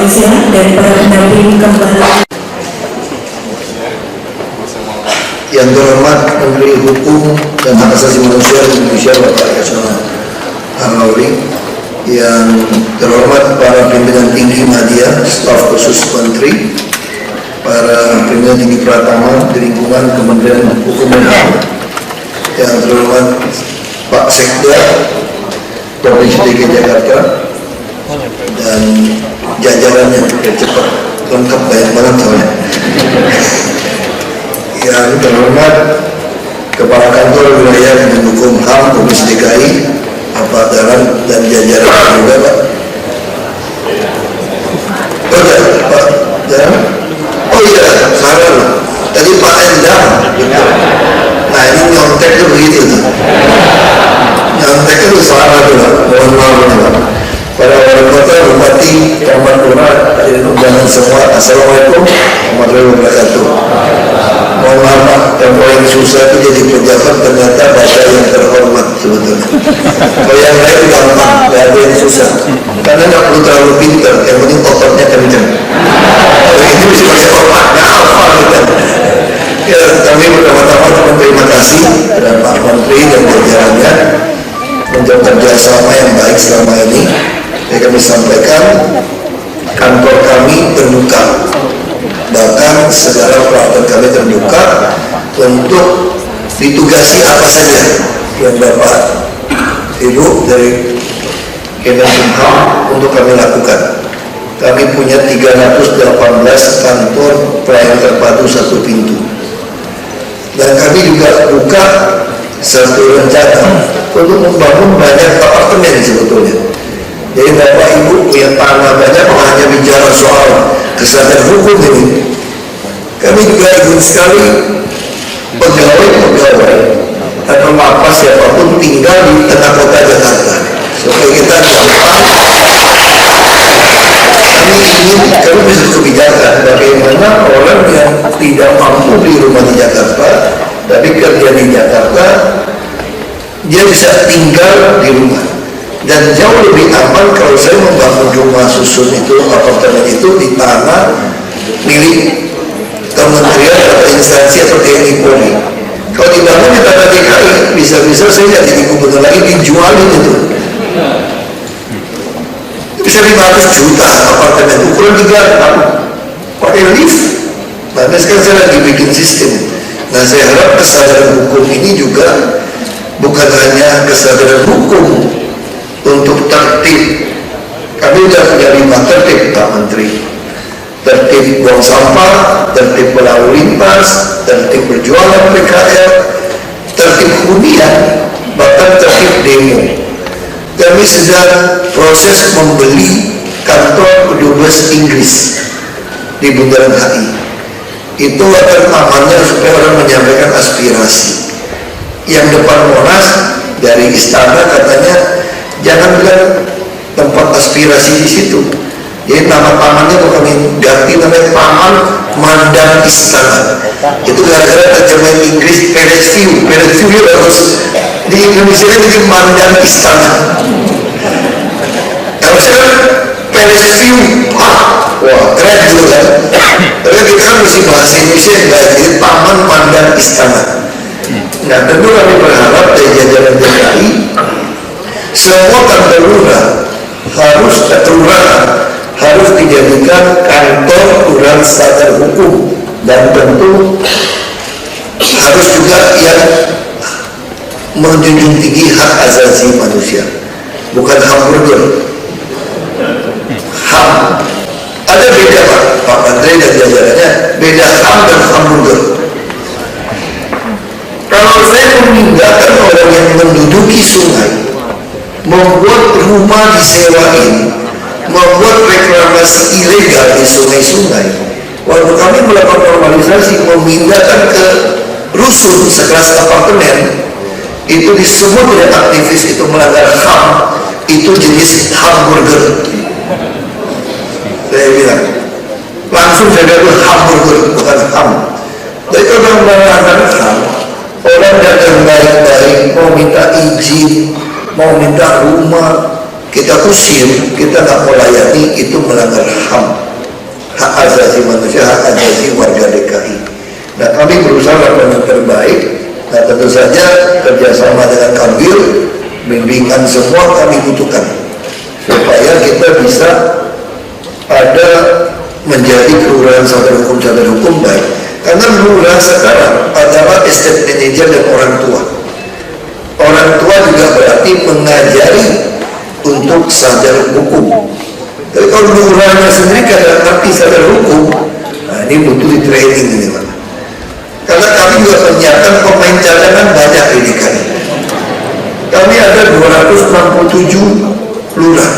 Indonesia dan para pendamping kembali. Yang terhormat Menteri Hukum dan Hak Asasi Manusia Indonesia Bapak Yasona Lauli, yang terhormat para pimpinan tinggi media, staf khusus Menteri, para pimpinan tinggi Pratama di lingkungan Kementerian Hukum dan HAM, yang terhormat Pak Sekda Provinsi DKI Jakarta dan jajarannya, cepat lengkap banyak banget soalnya. Yang terhormat Kepala Kantor Wilayah Kemenkumham HAM Provinsi DKI, Pak Dalan dan jajaran juga Pak. Oh ya Pak Dalan. Oh iya, salah loh. Tadi Pak Endang. Nah ini nyontek tuh begitu tuh. Nyontek itu salah tuh Pak. Mohon maaf Pak. Para wali kota, bupati, camat lurah, hadirin undangan semua, assalamualaikum warahmatullahi wabarakatuh. Mohon maaf Pak, yang paling susah itu jadi pejabat ternyata bapak yang terhormat sebetulnya. Kalau yang lain gampang, nggak ada yang susah. Karena nggak perlu terlalu pintar, yang penting ototnya kencang. Kalau ini bisa pakai otak, nggak apa gitu. Ya, kami pertama-tama terima kasih kepada Pak Menteri dan jajarannya untuk kerjasama yang baik selama ini. Yang kami sampaikan, kantor kami terbuka, bahkan segala peralatan kami terbuka untuk ditugasi apa saja yang Bapak Ibu dari Kemenkumham untuk kami lakukan. Kami punya 318 kantor pelayanan terpadu satu pintu, dan kami juga buka satu rencana untuk membangun banyak apartemen sebetulnya. Jadi Bapak Ibu punya tanah banyak, hanya bicara soal kesadaran hukum ini. Kami juga ingin sekali pegawai-pegawai atau lapas siapapun tinggal di tengah kota Jakarta, supaya kita gampang. Kami bisa kebijakan bagaimana orang yang tidak mampu di rumah di Jakarta tapi kerja di Jakarta, dia bisa tinggal di rumah. Dan jauh lebih aman kalau saya membangun rumah susun itu, apartemen itu di tanah milik kementerian atau instansi atau TNI Polri. Kalau dibangun di tanah DKI, bisa-bisa saya nggak jadi gubernur lagi, dijualin itu. Bisa 500 juta apartemen ukuran 3 tahun, pakai lift. Nah, sekarang saya lagi bikin sistem. Nah, saya harap kesadaran hukum ini juga bukan hanya kesadaran hukum untuk tertib. Kami sudah punya 5 tertib Pak Menteri. Tertib buang sampah, tertib berlalu lintas, tertib berjualan PKL, tertib hunian, bahkan tertib demo. Kami sedang proses membeli kantor kedubes Inggris di Bundaran HI. Itu akan amannya supaya orang menyampaikan aspirasi. Yang depan Monas dari istana katanya jangan bilang tempat aspirasi di situ. Jadi nama tamannya bukan ganti namanya Taman Mandang Istana. Itu gara-gara terjemahan Inggris Palace View. Palace View harus di Indonesia jadi Mandang Istana. Harusnya Palace View, wah keren juga kan. Tapi kita kan mesti bahasa Indonesia enggak, jadi Taman Mandang Istana. Nah tentu kami berharap dari jajaran DKI semua kantor lurah harus dijadikan kantor lurah sadar hukum, dan tentu harus juga yang menjunjung tinggi hak asasi manusia, bukan hamburger. HAM ada beda Pak Menteri dan jajarannya, beda HAM dan hamburger. Kalau saya memindahkan orang yang menduduki sungai, membuat rumah disewain, membuat reklamasi ilegal di sungai-sungai, waktu kami melakukan normalisasi, memindahkan ke rusun sekelas apartemen, itu disebut oleh aktivis itu melanggar HAM, itu jenis hamburger. Saya bilang langsung saya bilang hamburger, bukan HAM. Jadi kalau melanggar HAM, orang datang baik-baik mau minta izin, mau minta rumah, kita usir, kita nggak melayani, itu melanggar HAM, hak asasi manusia, hak asasi warga DKI. Nah, kami berusaha lakukan yang terbaik. Nah, tentu saja kerjasama dengan Kanwil, bimbingan semua kami butuhkan supaya kita bisa ada menjadi kelurahan sadar hukum baik. Karena lurah sekarang adalah estate manager dan orang tua. Orang tua juga berarti mengajari untuk sadar hukum. Tapi kalau lurahnya sendiri kadang arti sadar hukum, nah ini butuh di training ini, Pak. Karena kami juga menyiapkan pemain cadangan banyak di DKI. Kami ada 267 lurah.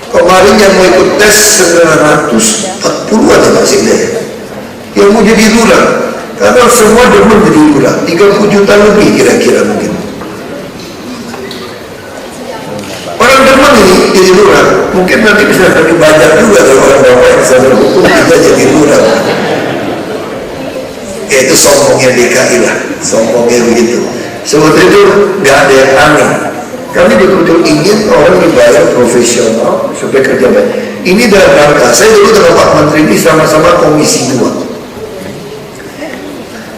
Kemarin yang mau ikut tes 940 ada masih deh yang mau jadi lurah, karena semua demen jadi lurah. 30 juta lebih kira-kira mungkin orang demen ini jadi lurah. Mungkin nanti bisa kami banyak juga kalau orang bapak yang sadar hukum juga jadi lurah. Itu sombongnya DKI lah, sombongnya begitu. Sebetulnya itu nggak ada yang aneh. Kami betul-betul ingin orang dibayar profesional supaya kerja baik. Ini dalam rangka, saya dulu dengan Pak Menteri ini sama-sama Komisi 2.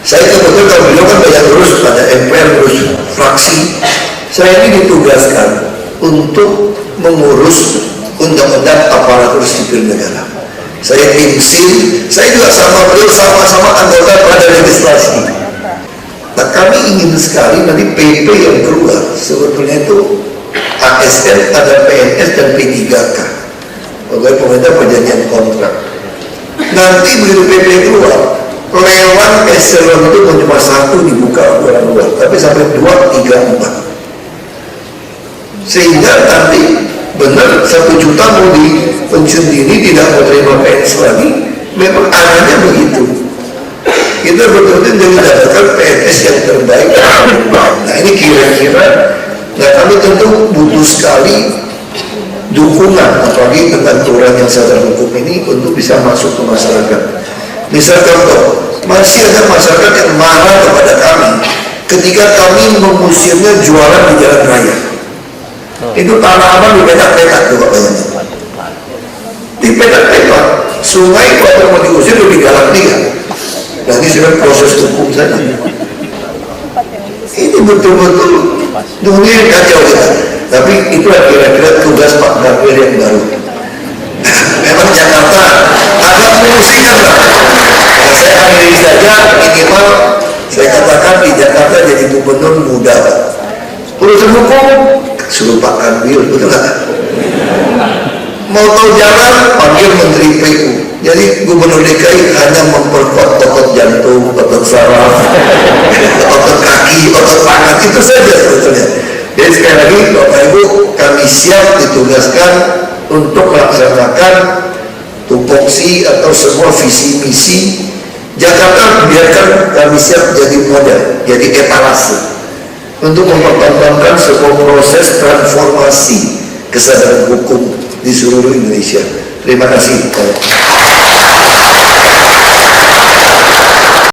Saya kebetulan kalau beliau kan banyak terus pada MPR terus fraksi. Saya ini ditugaskan untuk mengurus undang-undang aparatur sipil negara. Saya timsil, saya juga sama beliau sama-sama anggota pada legislasi. Nah, kami ingin sekali nanti PP yang keluar sebetulnya itu ASN, ada PNS dan P3K, pegawai pemerintah perjanjian kontrak. Nanti begitu PP keluar, lewat eselon itu cuma satu dibuka orang luar, tapi sampai 2, 3, 4, sehingga nanti benar 1 juta mau di pensiun dini tidak mau terima PNS lagi. Memang arahnya begitu. Kita betul-betul mendapatkan PNS yang terbaik. Nah ini kira-kira, nah kami tentu butuh sekali dukungan, apalagi tentang kelurahan yang sadar hukum ini untuk bisa masuk ke masyarakat. Misal contoh, masih ada masyarakat yang marah kepada kami ketika kami mengusirnya jualan di jalan raya. Itu tanaman di petak-petak tuh Pak bayangin. Di petak-petak, sungai kalau mau diusir lebih galak dia. Dan ini sudah proses hukum saja. Ini betul-betul dunia yang kacau kita. Tapi itulah kira-kira tugas Pak Kanwil yang baru. Memang Jakarta agak mengusikan lah. Nah, saya akhiri saja minimal saya katakan di Jakarta jadi gubernur muda Pak. Urusan hukum suruh Pak Kanwil, betul nggak? Mau tahu jalan panggil Menteri PU. Jadi gubernur DKI hanya memperkuat otot jantung, otot saraf, otot kaki, otot tangan, itu saja sebetulnya. Jadi sekali lagi Bapak Ibu, kami siap ditugaskan untuk melaksanakan tupoksi atau semua visi misi Jakarta. Biarkan kami siap jadi model, jadi etalase untuk mempertahankan sebuah proses transformasi kesadaran hukum di seluruh Indonesia. Terima kasih.